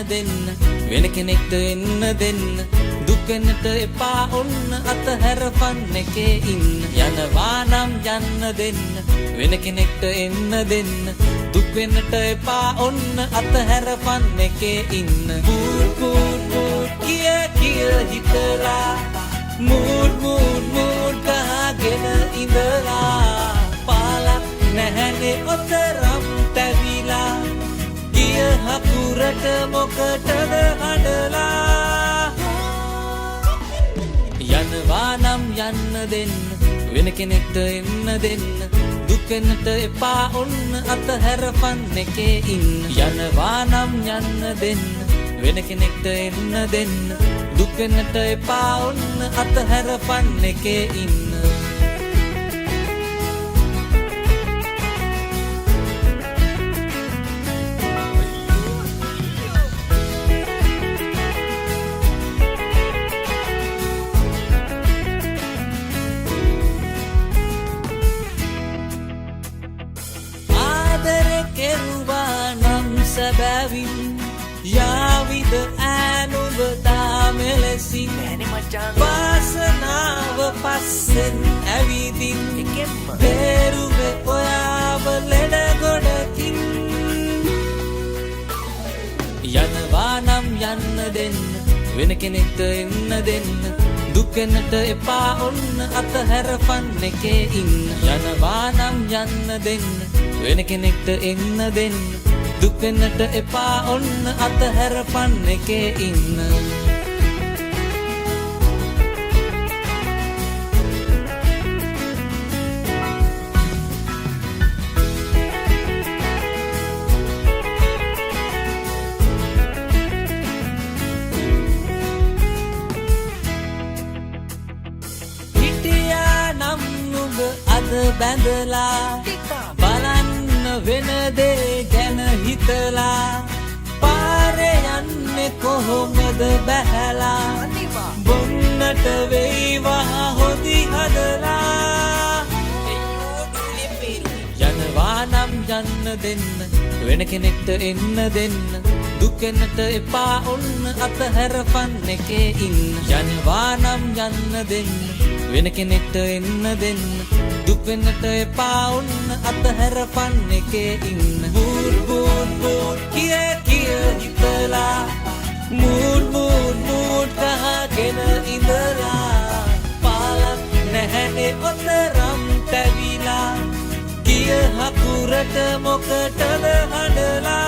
දෙන්න වෙන කෙනෙක්ට එන්න දෙන්න දුක් වෙන්නට එපා ඔන්න අතහැරපන් එකේ ඉන්න යනවා නම් යන්න දෙන්න වෙන කෙනෙක්ට එන්න දෙන්න දුක් වෙන්නට එපා ඔන්න අතහැරපන් එකේ ඉන්න මූඩ් මූඩ් මූඩ් කිය හිතලා මූඩ් ගහගෙන ඉඳලා පාලක් නැහැනේ ඔතරම් තැවිලා ගිය හකුරට මොකටද හඬලා යනවා නම් යන්න දෙන්න වෙන කෙනෙක්ට එන්න දෙන්න දුක් වෙන්නට එපා ඔන්න අතහැරපන් එකේ ඉන්න යනවා නම් යන්න දෙන්න වෙන කෙනෙක්ට එන්න දෙන්න දුක් වෙන්නට එපා ඔන්න අතහැරපන් එකේ ඉන්න සැබැවින් යාවිද ඈනුඹ තාමෙලසින් වාසනාව පස්සෙන් ඇවිදින් බේරුවේ ඔයාව ලෙඩ ගොඩකින් යනවා නම් යන්න දෙන්න වෙන කෙනෙක්ට එන්න දෙන්න දුක් වෙන්නට එපා ඔන්න අතහැරපන් එකේ ඉන්න යනවා නම් යන්න දෙන්න වෙන කෙනෙක්ට එන්න දෙන්න දුක් වෙන්නට එපා ඔන්න අතහැරපන් එකේ ඉන්න හිටියා නම් නුඹ අද බැඳලා බලන්න වෙන දේ ගැන හිතලා පාරේ යන්නේ කොහොමද බැහැලා බොන්නට වේවා හොදි හදලා යනවා නම් යන්න දෙන්න වෙන කෙනෙක්ට එන්න දෙන්න දුක් වෙන්නට එපා ඔන්න අතහැරපන් එකේ ඉන්න යනවා නම් යන්න දෙන්න වෙන කෙනෙක්ට එන්න දෙන්න දුක් වෙන්නට එපා ඔන්න අතහැරපන් එකේ ඉන්න මූඩ් කිය හිතලා මූඩ් ගහගෙන ඉඳලා පාලක් නැහැනේ ඔතරම් තැවිලා ගිය හකුරට මොකටද හඬලා